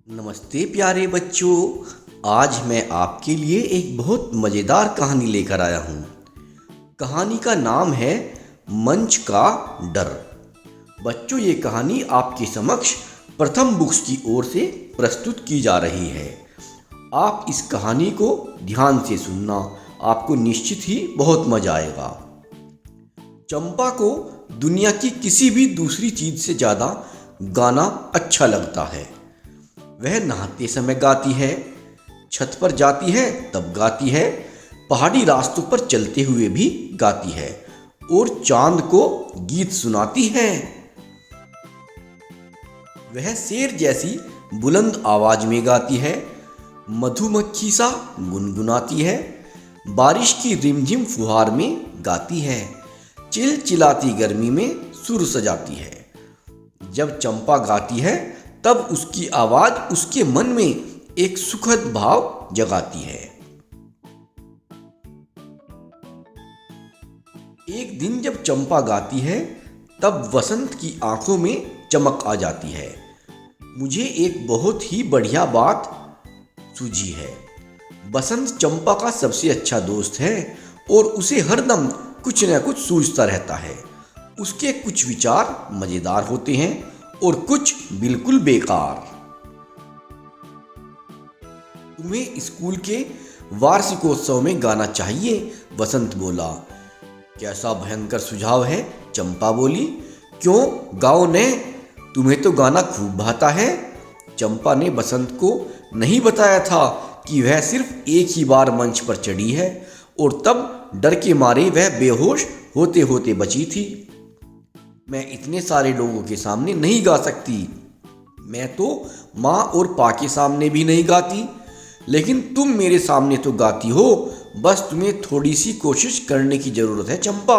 नमस्ते प्यारे बच्चों। आज मैं आपके लिए एक बहुत मज़ेदार कहानी लेकर आया हूँ। कहानी का नाम है मंच का डर। बच्चों, ये कहानी आपके समक्ष प्रथम बुक्स की ओर से प्रस्तुत की जा रही है। आप इस कहानी को ध्यान से सुनना, आपको निश्चित ही बहुत मज़ा आएगा। चंपा को दुनिया की किसी भी दूसरी चीज़ से ज़्यादा गाना अच्छा लगता है। वह नहाते समय गाती है, छत पर जाती है तब गाती है, पहाड़ी रास्तों पर चलते हुए भी गाती है और चांद को गीत सुनाती है। वह शेर जैसी बुलंद आवाज में गाती है, मधुमक्खी सा गुनगुनाती है, बारिश की रिमझिम फुहार में गाती है, चिलचिलाती गर्मी में सुर सजाती है। जब चंपा गाती है तब उसकी आवाज उसके मन में एक सुखद भाव जगाती है। एक दिन जब चंपा गाती है तब वसंत की आंखों में चमक आ जाती है। मुझे एक बहुत ही बढ़िया बात सूझी है। बसंत चंपा का सबसे अच्छा दोस्त है और उसे हरदम कुछ न कुछ सूझता रहता है। उसके कुछ विचार मजेदार होते हैं और कुछ बिल्कुल बेकार। तुम्हें स्कूल के वार्षिकोत्सव में गाना चाहिए, वसंत बोला। कैसा भयंकर सुझाव है, चंपा बोली। क्यों, गाओ ने, तुम्हें तो गाना खूब भाता है। चंपा ने बसंत को नहीं बताया था कि वह सिर्फ एक ही बार मंच पर चढ़ी है और तब डर के मारे वह बेहोश होते होते बची थी। मैं इतने सारे लोगों के सामने नहीं गा सकती। मैं तो माँ और पा के सामने भी नहीं गाती, लेकिन तुम मेरे सामने तो गाती हो। बस तुम्हें थोड़ी सी कोशिश करने की ज़रूरत है चंपा।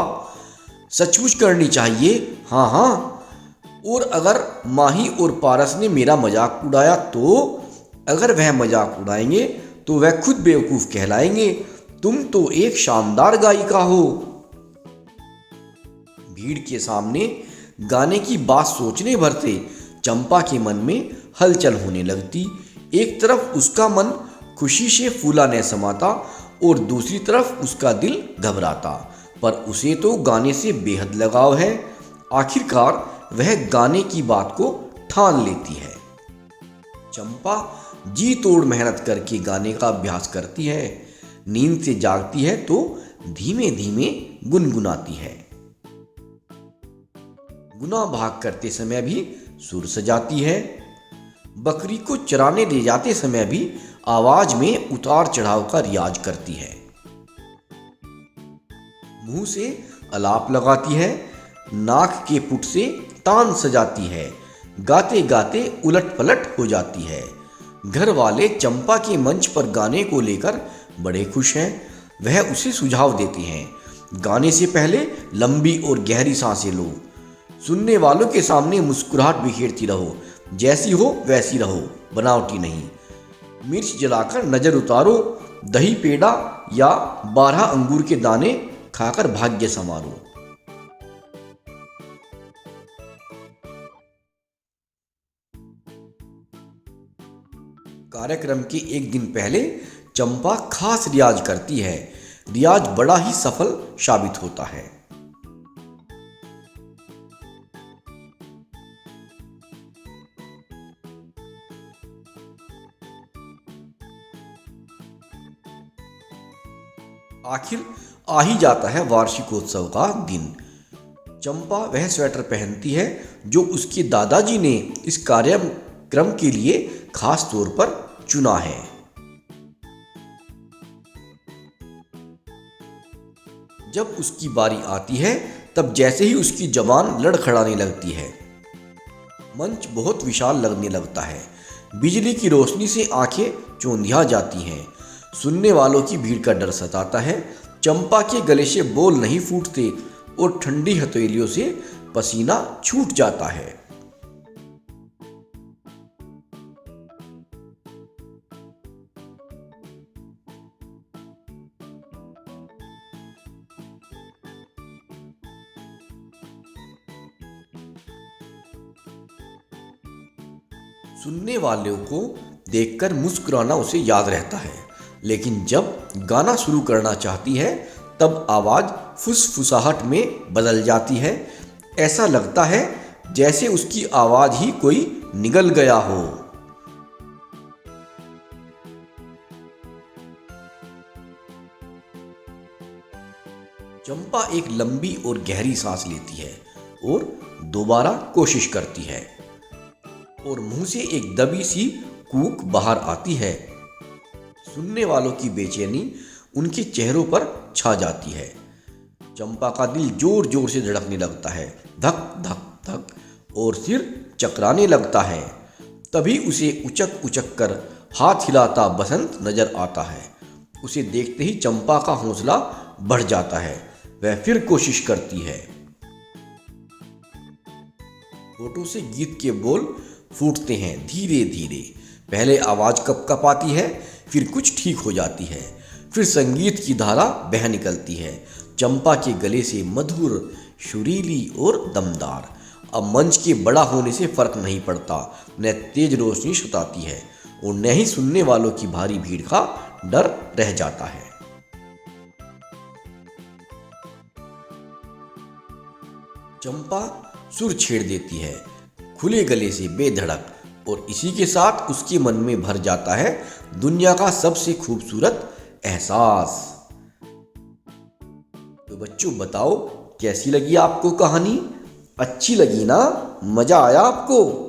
सचमुच करनी चाहिए। हाँ हाँ। और अगर माही और पारस ने मेरा मजाक उड़ाया तो? अगर वह मजाक उड़ाएंगे तो वह खुद बेवकूफ़ कहलाएंगे। तुम तो एक शानदार गायिका हो। भीड़ के सामने गाने की बात सोचने भर से चंपा के मन में हलचल होने लगती। एक तरफ उसका मन खुशी से फूला न समाता और दूसरी तरफ उसका दिल घबराता, पर उसे तो गाने से बेहद लगाव है। आखिरकार वह गाने की बात को ठान लेती है। चंपा जी तोड़ मेहनत करके गाने का अभ्यास करती है। नींद से जागती है तो धीमे धीमे गुनगुनाती है। गुना भाग करते समय भी सुर सजाती है। बकरी को चराने ले जाते समय भी आवाज में उतार चढ़ाव का रियाज करती है। मुंह से अलाप लगाती है, नाक के पुट से तान सजाती है, गाते गाते उलट पलट हो जाती है। घर वाले चंपा के मंच पर गाने को लेकर बड़े खुश हैं। वह उसे सुझाव देते हैं, गाने से पहले लंबी और गहरी सांसें लो, सुनने वालों के सामने मुस्कुराहट बिखेरती रहो, जैसी हो वैसी रहो, बनावटी नहीं। मिर्च जलाकर नजर उतारो, दही पेड़ा या 12 अंगूर के दाने खाकर भाग्य संवारो। कार्यक्रम के एक दिन पहले चंपा खास रियाज करती है। रियाज बड़ा ही सफल साबित होता है। आखिर आ ही जाता है वार्षिकोत्सव का दिन। चंपा वह स्वेटर पहनती है जो उसके दादाजी ने इस कार्यक्रम के लिए खास तौर पर चुना है। जब उसकी बारी आती है तब जैसे ही उसकी जबान लड़खड़ाने लगती है, मंच बहुत विशाल लगने लगता है। बिजली की रोशनी से आंखें चौंधिया जाती हैं। सुनने वालों की भीड़ का डर सताता है। चंपा के गले से बोल नहीं फूटते और ठंडी हथेलियों से पसीना छूट जाता है। सुनने वालों को देखकर मुस्कुराना उसे याद रहता है, लेकिन जब गाना शुरू करना चाहती है तब आवाज़ फुसफुसाहट में बदल जाती है। ऐसा लगता है जैसे उसकी आवाज़ ही कोई निगल गया हो। चंपा एक लंबी और गहरी सांस लेती है और दोबारा कोशिश करती है और मुंह से एक दबी सी कूक बाहर आती है। सुनने वालों की बेचैनी उनके चेहरों पर छा जाती है। चंपा का दिल जोर जोर से धड़कने लगता है, धक धक धक, और सिर चकराने लगता है। तभी उसे उचक उचक कर हाथ हिलाता बसंत नजर आता है। उसे देखते ही चंपा का हौसला बढ़ जाता है। वह फिर कोशिश करती है। होठों से गीत के बोल फूटते हैं धीरे धीरे। पहले आवाज कपकपाती है, फिर कुछ ठीक हो जाती है, फिर संगीत की धारा बह निकलती है। चंपा के गले से मधुर, सुरीली और दमदार। अब मंच के बड़ा होने से फर्क नहीं पड़ता, न तेज रोशनी सताती है और न ही सुनने वालों की भारी भीड़ का डर रह जाता है। चंपा सुर छेड़ देती है खुले गले से बेधड़क, और इसी के साथ उसके मन में भर जाता है दुनिया का सबसे खूबसूरत एहसास। तो बच्चों बताओ कैसी लगी आपको कहानी? अच्छी लगी ना? मजा आया आपको?